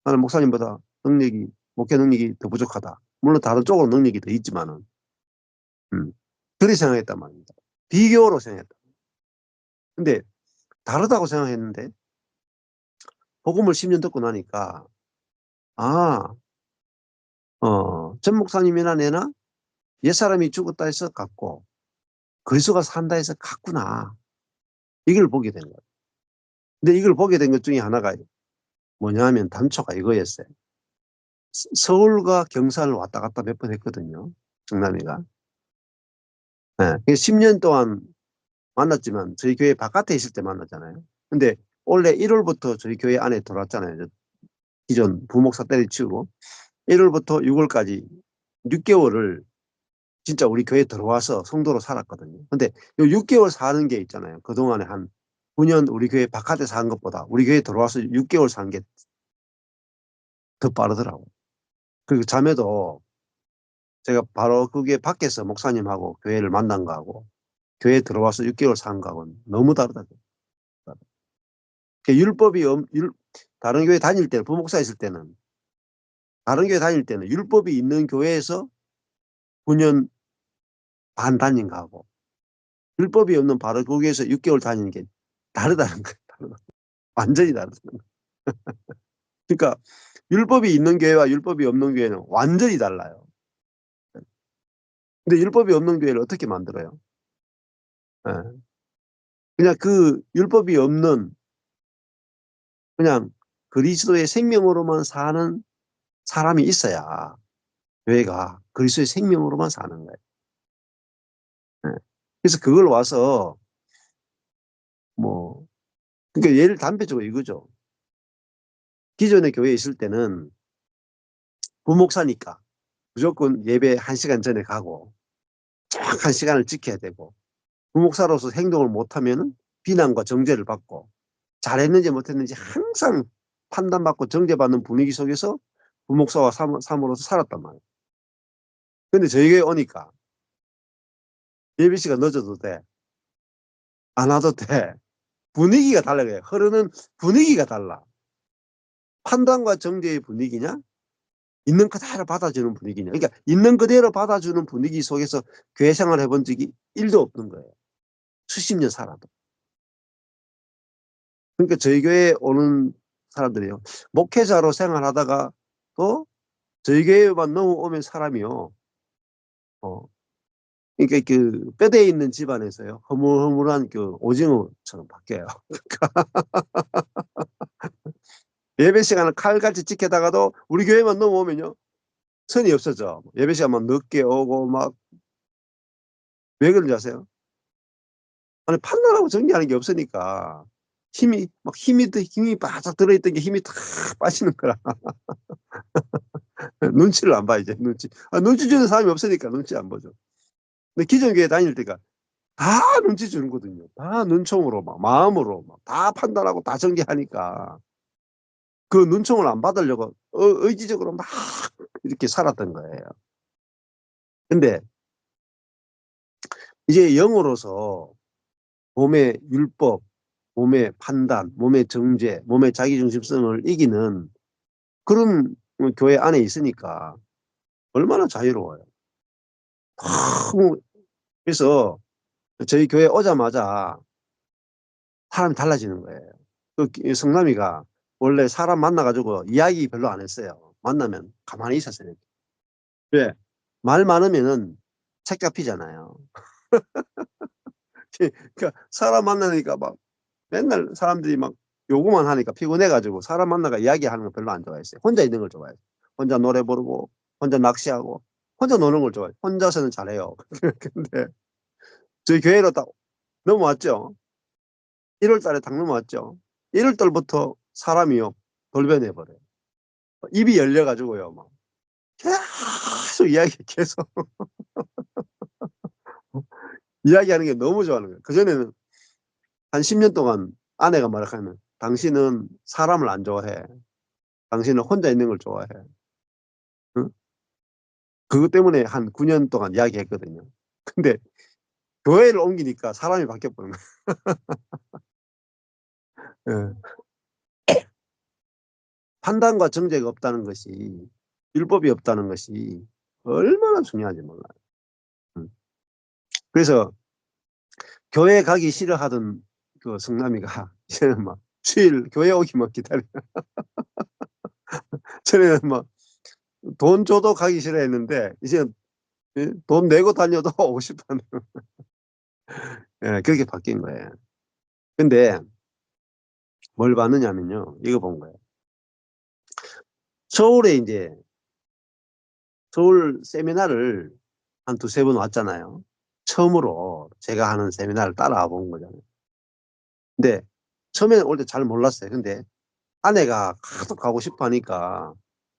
나는 목사님보다 능력이 목회 능력이 더 부족하다. 물론 다른 쪽으로 능력이 더 있지만은. 음. 그렇게 생각했단 말입니다. 비교로 생각했다. 근데 다르다고 생각했는데 복음을 10년 듣고 나니까 '아, 전 목사님이나 내나 옛사람이 죽었다 해서 같고 그리스도가 산다 해서 같구나.' 이걸 보게 된 거예요. 근데 이걸 보게 된 것 중에 하나가 뭐냐 하면 단초가 이거였어요. 서울과 경산을 왔다 갔다 몇 번 했거든요, 정남이가. 예. 그 10년 동안 만났지만 저희 교회 바깥에 있을 때 만났잖아요. 근데 올해 1 월부터 저희 교회 안에 들어왔잖아요. 기존 부목사 때려치우고 1 월부터 6 월까지 6 개월을 진짜 우리 교회에 들어와서 성도로 살았거든요. 근데 요 6 개월 사는 게 있잖아요. 그동안에 한 9년 우리 교회 바깥에 산 것보다 우리 교회에 들어와서 6 개월 산 게 더 빠르더라고요. 그리고 자매도 제가 바로 그게 밖에서 목사님하고 교회를 만난 거하고 교회에 들어와서 6개월 산 거하고는 너무 다르다고요. 그 율법이 다른 교회 다닐 때는 부목사 있을 때는 다른 교회 다닐 때는 율법이 있는 교회에서 9년 반 다닌 거하고 율법이 없는 바로 그 교회에서 6개월 다니는 게 다르다는 거예요. 완전히 다르다는 거예요. 그러니까 율법이 있는 교회와 율법이 없는 교회는 완전히 달라요. 근데 율법이 없는 교회를 어떻게 만들어요? 예. 그냥 그 율법이 없는 그냥 그리스도의 생명으로만 사는 사람이 있어야 교회가 그리스도의 생명으로만 사는 거예요. 예. 그래서 그걸 와서 뭐 그러니까 예를 단편적으로 이거죠. 기존의 교회에 있을 때는 부목사니까 무조건 예배 1시간 전에 가고 정확한 시간을 지켜야 되고 부목사로서 행동을 못하면은 비난과 정죄를 받고 잘했는지 못했는지 항상 판단받고 정죄받는 분위기 속에서 부목사와 사모로서 살았단 말이에요. 근데 저희 교회 오니까 예배 시간 늦어도 돼. 안 와도 돼. 분위기가 달라요. 흐르는 분위기가 달라. 판단과 정죄의 분위기냐? 있는 그대로 받아주는 분위기냐? 그러니까 있는 그대로 받아주는 분위기 속에서 교회 생활을 해본 적이 1도 없는 거예요. 수십 년 살아도. 그러니까 저희 교회에 오는 사람들이요. 목회자로 생활하다가 또 저희 교회만 넘어오면 사람이요. 어, 그러니까 그 뼈대에 있는 집안에서요. 허물허물한 그 오징어처럼 바뀌어요. 예배 시간을 칼같이 지켜다가도 우리 교회만 넘어오면요. 선이 없어져. 예배 시간만 늦게 오고 막 왜 그런지 아세요? 아니 판단하고 정리하는 게 없으니까 힘이 바짝 들어있던 게 힘이 다 빠지는 거라. 눈치를 안 봐 이제 눈치. 눈치 주는 사람이 없으니까 눈치 안 보죠. 근데 기존 교회 다닐 때가 다 눈치 주는거든요. 다 눈총으로 막 마음으로 막 다 판단하고 다 전개하니까 그 눈총을 안 받으려고 의지적으로 막 이렇게 살았던 거예요. 근데 이제 영으로서 몸의 율법, 몸의 판단, 몸의 정죄, 몸의 자기중심성을 이기는 그런 교회 안에 있으니까 얼마나 자유로워요. 너무 그래서 저희 교회 오자마자 사람이 달라지는 거예요. 그 성남이가 원래 사람 만나가지고 이야기 별로 안 했어요. 만나면 가만히 있었어요. 왜? 말 많으면은 책 잡히잖아요. 그러니까 사람 만나니까 막 맨날 사람들이 막 요구만 하니까 피곤해가지고 사람 만나가 이야기하는 거 별로 안 좋아했어요. 혼자 있는 걸 좋아해요. 혼자 노래 부르고 혼자 낚시하고 혼자 노는 걸 좋아해요. 혼자서는 잘해요. 근데 저희 교회로 딱 넘어왔죠. 1월 달에 딱 넘어왔죠. 1월 달부터 사람이요. 돌변해버려요. 입이 열려가지고요. 막 계속 계속 이야기하는 게 너무 좋아하는 거예요. 그전에는 한 10년 동안 아내가 말하면 당신은 사람을 안 좋아해. 당신은 혼자 있는 걸 좋아해. 응? 그것 때문에 한 9년 동안 이야기했거든요. 근데 교회를 옮기니까 사람이 바뀌어버린 거예요. 예. 판단과 정죄가 없다는 것이 율법이 없다는 것이 얼마나 중요한지 몰라요. 음. 그래서 교회 가기 싫어하던 그 성남이가 이제는 막 주일 교회 오기만 기다려. 전에는 막 돈 줘도 가기 싫어했는데 이제 돈 내고 다녀도 오고 싶어하는 예, 그렇게 바뀐 거예요. 근데 뭘 봤느냐면요. 이거 본 거예요. 서울에 이제 서울 세미나를 한 두세 번 왔잖아요. 처음으로 제가 하는 세미나를 따라와 본 거잖아요. 근데 처음에는 올 때 잘 몰랐어요. 근데 아내가 하도 가고 싶어 하니까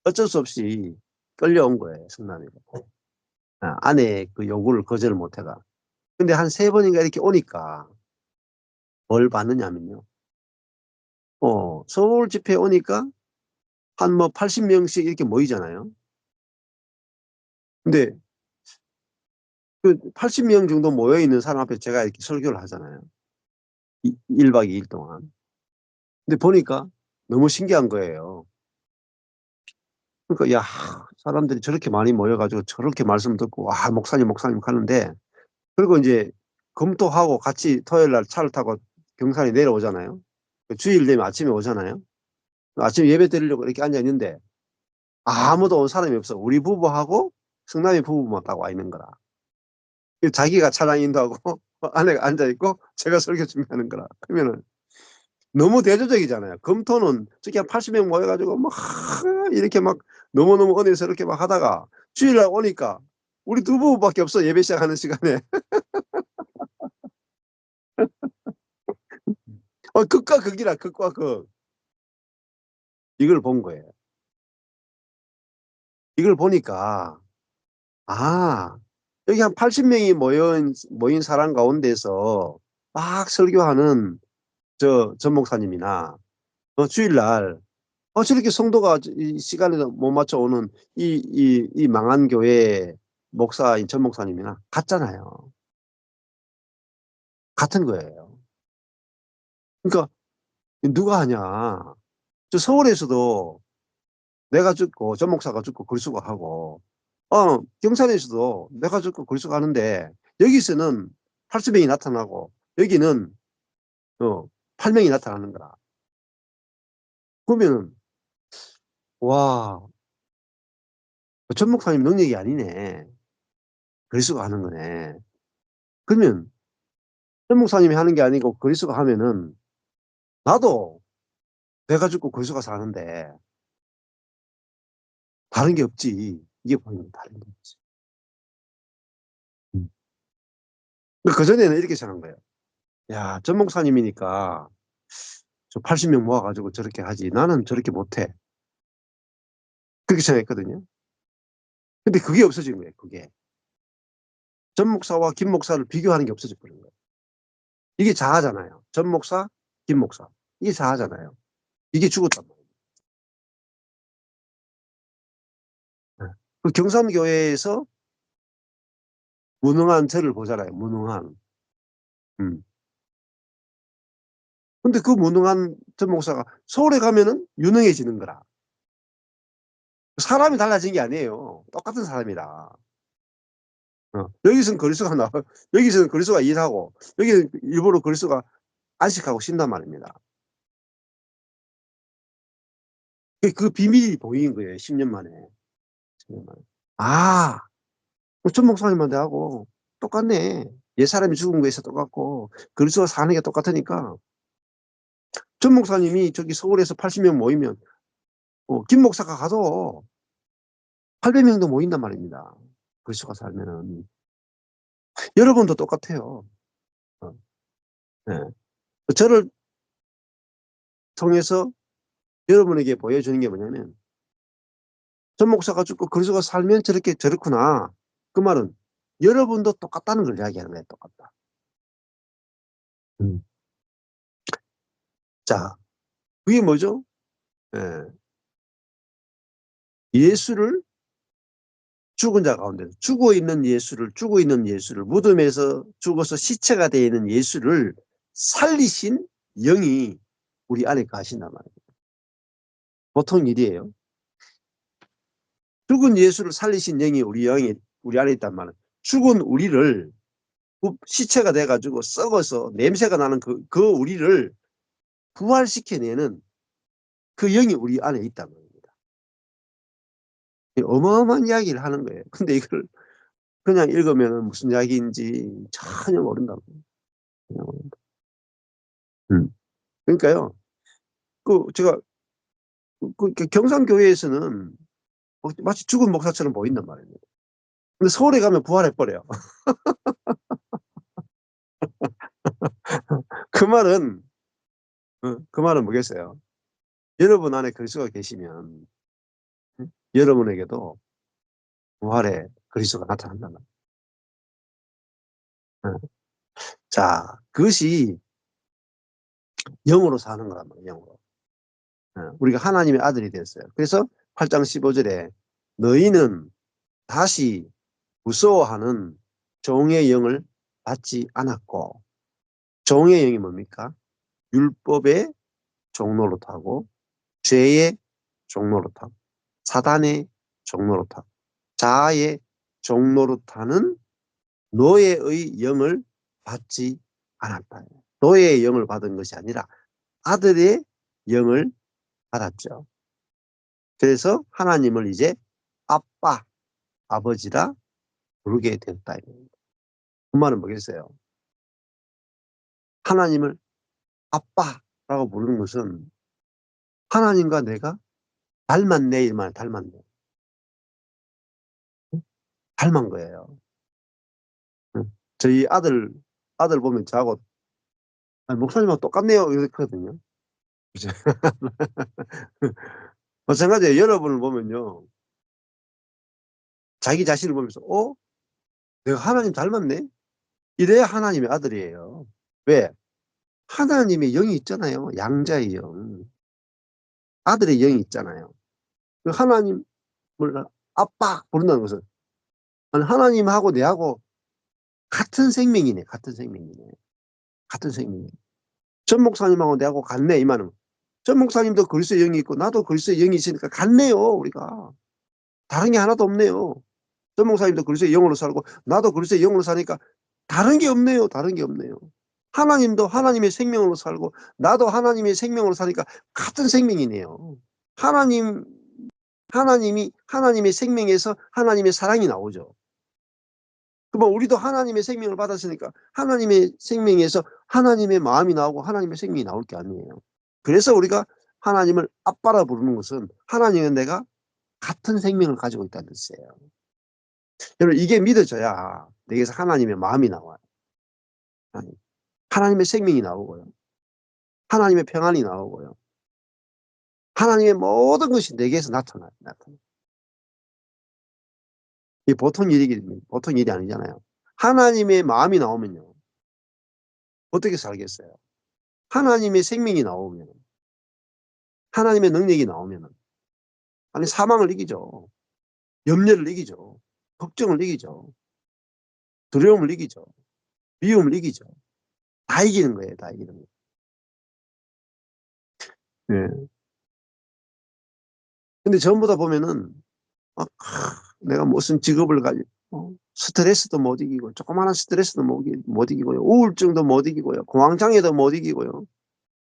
어쩔 수 없이 끌려온 거예요, 성남이가. 아내의 그 요구를 거절을 못 해가. 근데 한 세 번인가 이렇게 오니까 뭘 봤느냐면요. 서울 집회 오니까 한 뭐 80명씩 이렇게 모이잖아요. 근데 그 80명 정도 모여 있는 사람 앞에 제가 이렇게 설교를 하잖아요. 1박 2일 동안. 근데 보니까 너무 신기한 거예요. 그러니까 야, 사람들이 저렇게 많이 모여 가지고 저렇게 말씀 듣고 와, 목사님, 목사님 하는데, 그리고 인제 검토하고 같이 토요일 날 차를 타고 경산에 내려오잖아요. 그 주일 되면 아침에 오잖아요. 아침에 예배 드리려고 이렇게 앉아 있는데 아무도 온 사람이 없어. 우리 부부하고 성남이 부부만 딱 와 있는 거라. 그 자기가 차량 인도하고 아내가 앉아 있고 제가 설교 준비하는 거라. 그러면은 너무 대조적이잖아요. 검토는 저기 한 80명 모여 가지고 막 이렇게 막 너무너무 은혜스럽게 막 하다가 주일날 오니까 우리 두 부부밖에 없어, 예배 시작하는 시간에. 극과 극이라, 극과 극. 이걸 본 거예요. 이걸 보니까 아, 여기 한 80 명이 모인 사람 가운데서 막 설교하는 전 목사님이나 주일날 저렇게 성도가 이 시간에 못 맞춰 오는 이 망한 교회의 목사인 전 목사님이나 같잖아요. 같은 거예요. 그러니까 누가 하냐. 저 서울에서도 내가 죽고 전 목사가 죽고 걸수가하고 경산에서도 내가 죽고 걸수가하는데 여기서는 80 명이 나타나고 여기는 어 8 명이 나타나는 거라. 그러면은 '와, 전 목사님 능력이 아니네. 걸수가하는 거네.' 그러면 전 목사님이 하는 게 아니고 그리스도가 하면은 나도 내가 죽고 그리스도가 사는데 다른 게 없지. 이게 보이는 다른 게 없지. 음. 근데 그전에는 이렇게 생각한 거예요. '야, 전 목사님이니까 저 80명 모아 가지고 저렇게 하지. 나는 저렇게 못 해.' 그렇게 생각했거든요. 근데 그게 없어진 거예요, 그게. 전 목사와 김 목사를 비교하는 게 없어져 버린 거예요. 이게 자아잖아요. 전 목사, 김 목사. 이게 자아잖아요. 이게 죽었단 말이에요. 예. 그 경삼교회에서 무능한 저를 보잖아요, 무능한. 음. 근데 그 무능한 전 목사가 서울에 가면은 유능해지는 거라. 사람이 달라진 게 아니에요. 똑같은 사람이라. 여기서는 그리스도가 나와 여기서는 그리스도가 일하고 여기는 일부러 그리스도가 안식하고 쉰단 말입니다. 그 비밀이 보인 거예요, 10년 만에. 10년 만에. '아, 전 목사님한테 하고 똑같네. 옛사람이 죽은 거에서 똑같고 그리스도가 사는 게 똑같으니까 전 목사님이 저기 서울에서 80명 모이면 김 목사가 가도 800 명도 모인단 말입니다, 그리스도가 살면은. 여러분도 똑같아요. 어 예. 저를 통해서 여러분에게 보여주는 게 뭐냐면 '전 목사가 죽고 그리스도가 살면 저렇게 저렇구나.' 그 말은 여러분도 똑같다는 걸 이야기하는 거예요, 똑같다. 음. 자, 그게 뭐죠? 예. 예수를 죽은 자 가운데서 죽어 있는 예수를 무덤에서 죽어서 시체가 되어 있는 예수를 살리신 영이 우리 안에 가신단 말이에요. 보통 일이에요. 죽은 예수를 살리신 영이 우리 안에 있단 말은 죽은 우리를 시체가 돼 가지고 썩어서 냄새가 나는 그 우리를 부활시켜내는 그 영이 우리 안에 있다는 겁니다. 이 어마어마한 이야기를 하는 거예요. 근데 이걸 그냥 읽으면은 무슨 이야기인지 전혀 모른다고. 전혀 모른다. 음. 그러니까요. 제가 경상교회에서는 마치 죽은 목사처럼 보인단 말이에요. 근데 서울에 가면 부활해 버려요. 그 말은 그 말은 뭐겠어요? 여러분 안에 그리스도가 계시면 여러분에게도 부활의 그리스도가 나타난단 말이에요. 예. 자, 그것이 영으로 사는 거란 말이에요, 영으로. 우리가 하나님의 아들이 됐어요. 그래서 8장 15 절에 "너희는 다시 무서워하는 종의 영을 받지 않았고, 종의 영이 뭡니까? 율법의 종노릇하고, 죄의 종노릇하고, 사단의 종노릇하고, 자아의 종노릇하는 노예의 영을 받지 않았다. 노예의 영을 받은 것이 아니라 아들의 영을 받았죠. 그래서 하나님을 이제 아빠, 아버지라 부르게 됐다. 그 말은 뭐겠어요? 하나님을 아빠라고 부르는 것은 하나님과 내가 닮았네, 이 말, 닮았네. 닮은 거예요. 저희 아들 보면 저하고 목사님하고 똑같네요. 이렇거든요. 그죠? 마찬가지예요. 여러분을 보면요. 자기 자신을 보면서, 내가 하나님 닮았네? 이래야 하나님의 아들이에요. 왜? 하나님의 영이 있잖아요. 양자의 영. 아들의 영이 있잖아요. 그 하나님을 아빠 부른다는 것은 하나님하고 내하고 같은 생명이네. 같은 생명이네. 같은 생명이네. 전 목사님하고 내하고 같네. 이 말은. 전 목사님도 그리스도의 영이 있고 나도 그리스도의 영이 있으니까 같네요. 우리가. 다른 게 하나도 없네요. 전 목사님도 그리스도의 영으로 살고 나도 그리스도의 영으로 사니까 다른 게 없네요. 다른 게 없네요. 하나님도 하나님의 생명으로 살고 나도 하나님의 생명으로 사니까 같은 생명이네요. 하나님 하나님이 하나님의 생명에서 하나님의 사랑이 나오죠. 그러면 우리도 하나님의 생명을 받았으니까 하나님의 생명에서 하나님의 마음이 나오고 하나님의 생명이 나올 게 아니에요. 그래서 우리가 하나님을 아빠라 부르는 것은 하나님과 내가 같은 생명을 가지고 있다는 뜻이에요. 여러분 이게 믿어져야 내게서 하나님의 마음이 나와요. 하나님의 생명이 나오고요. 하나님의 평안이 나오고요. 하나님의 모든 것이 내게서 나타나요. 이게 보통 일이 아니잖아요. 하나님의 마음이 나오면요. 어떻게 살겠어요? 하나님의 생명이 나오면, 하나님의 능력이 나오면, 아니, 사망을 이기죠. 염려를 이기죠. 걱정을 이기죠. 두려움을 이기죠. 미움을 이기죠. 다 이기는 거예요. 다 이기는 거예요. 네. 근데 전부 다 보면은, 아, 내가 무슨 직업을 가지고, 스트레스도 못 이기고, 조그마한 스트레스도 못 이기고요. 우울증도 못 이기고요. 공황장애도 못 이기고요.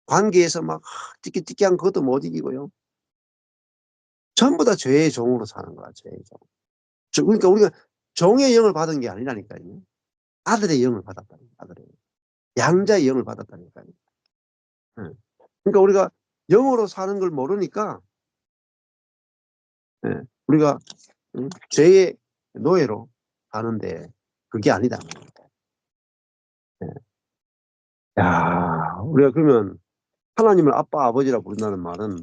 관계에서 막 띠끼띠끼한 그것도 못 이기고요. 전부 다 죄의 종으로 사는 거야. 죄의 종. 그러니까 우리가 종의 영을 받은 게 아니라니까요. 아들의 영을 받았다는 거예요. 아들의 영. 양자의 영을 받았다니까요. 예. 그러니까 우리가 영으로 사는 걸 모르니까 예, 우리가 죄의 노예로 사는데 그게 아니다. 예. 야, 우리가 그러면 하나님을 아빠, 아버지라 부른다는 말은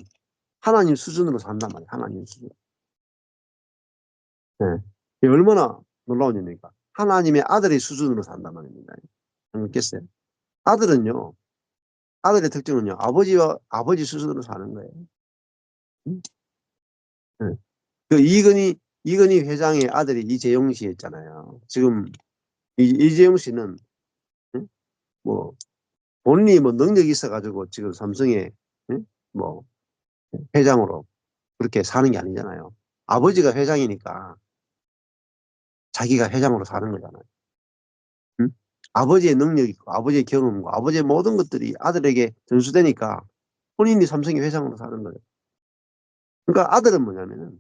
하나님 수준으로 산단 말이에요. 하나님 수준. 예. 이게 얼마나 놀라운 일입니까? 하나님의 아들의 수준으로 산단 말입니다. 알겠어요? 아들은요, 아들의 특징은요, 아버지와 아버지 수준으로 사는 거예요. 음? 예. 그 이건희 회장의 아들이 이재용 씨였잖아요. 지금 이재용 씨는 응? 뭐 본인이 뭐 능력이 있어가지고 지금 삼성의 응? 뭐 회장으로 그렇게 사는 게 아니잖아요. 아버지가 회장이니까 자기가 회장으로 사는 거잖아요. 응? 아버지의 능력이 있고 아버지의 경험과 아버지의 모든 것들이 아들에게 전수되니까 본인이 삼성의 회장으로 사는 거예요. 그러니까 아들은 뭐냐면은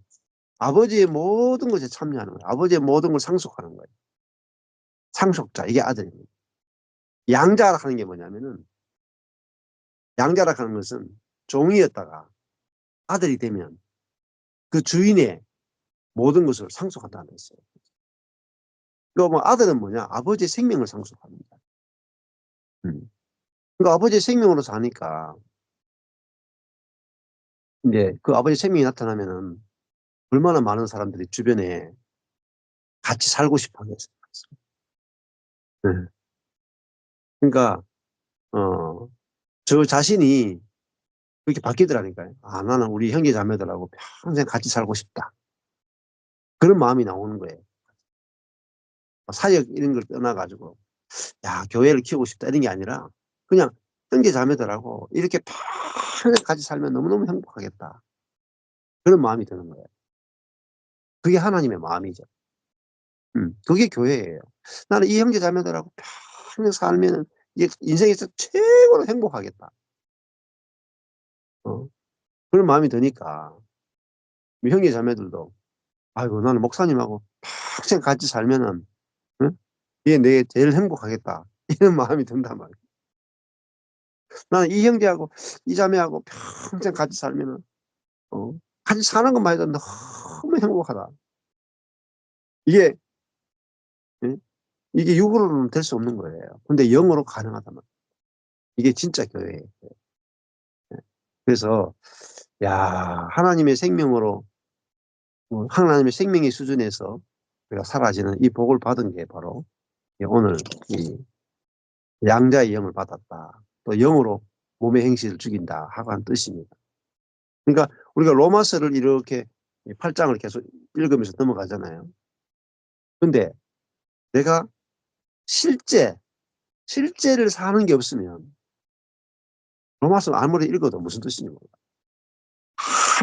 아버지의 모든 것에 참여하는 거예요. 아버지의 모든 걸 상속하는 거예요. 상속자, 이게 아들입니다. 양자라 하는 게 뭐냐면은 양자라 하는 것은 종이었다가 아들이 되면 그 주인의 모든 것을 상속한다는 뜻이에요. 그러니까 뭐 아들은 뭐냐? 아버지의 생명을 상속합니다. 그러니까 아버지의 생명으로 사니까 이제 그 아버지의 생명이 나타나면은 얼마나 많은 사람들이 주변에 같이 살고 싶어 하겠어요. 네. 그러니까 어, 저 자신이 그렇게 바뀌더라니까요. 아, 나는 우리 형제 자매들하고 평생 같이 살고 싶다. 그런 마음이 나오는 거예요. 사역 이런 걸 떠나 가지고 '야 교회를 키우고 싶다.' 이런 게 아니라 그냥 '형제 자매들하고 이렇게 편하게 같이 살면 너무너무 행복하겠다.' 그런 마음이 드는 거예요. 그게 하나님의 마음이죠. 그게 교회예요. '나는 이 형제 자매들하고 편하게 살면은 이게 인생에서 최고로 행복하겠다.' 어 그런 마음이 드니까 이 형제 자매들도 '아이고 나는 목사님하고 평생 같이 살면은 응? 이게 내게 제일 행복하겠다.' 이런 마음이 든단 말이에요. '나는 이 형제하고 이 자매하고 평생 같이 살면은 같이 사는 것만 해도 너무 행복하다.' 이게 예 이게 육으로는 될 수 없는 거예요. 근데 영으로 가능하단 말이에요. 이게 진짜 교회예요. 예. 그래서 야 하나님의 생명으로 하나님의 생명의 수준에서 우리가 사라지는 이 복을 받은 게 바로 오늘 이 "양자의 영을 받았다. 또 영으로 몸의 행실을 죽인다." 하고 한 뜻입니다. 그러니까 우리가 로마서를 이렇게 이 8 장을 계속 읽으면서 넘어가잖아요. 근데 내가 실제, 실제를 사는 게 없으면 로마서 아무리 읽어도 무슨 뜻인지 몰라요.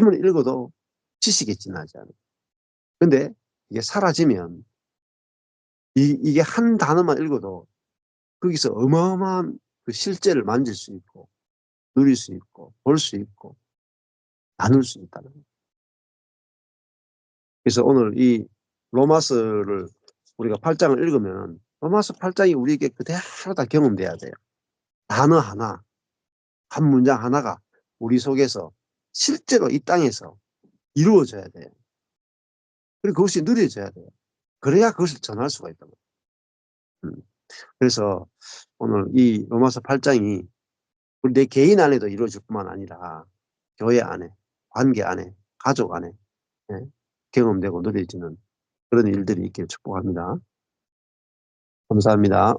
아무리 읽어도 지식이 지나지 않아요. 근데 이게 사라지면 이게 한 단어만 읽어도 거기서 어마어마한 그 실제를 만질 수 있고 누릴 수 있고 볼 수 있고 나눌 수 있다는 거예요. 그래서 오늘 이 로마서를 우리가 8 장을 읽으면 로마서 8 장이 우리에게 그대로 다 경험돼야 돼요. 단어 하나, 한 문장 하나가 우리 속에서 실제로 이 땅에서 이루어져야 돼요. 그리고 그것이 누려져야 돼요. 그래야 그것을 전할 수가 있단 말이에요. 그래서 오늘 이 로마서 8 장이 우리 내 개인 안에도 이루어질 뿐만 아니라 교회 안에, 관계 안에, 가족 안에 예 경험되고 누려지는 그런 일들이 있기를 축복합니다. 감사합니다.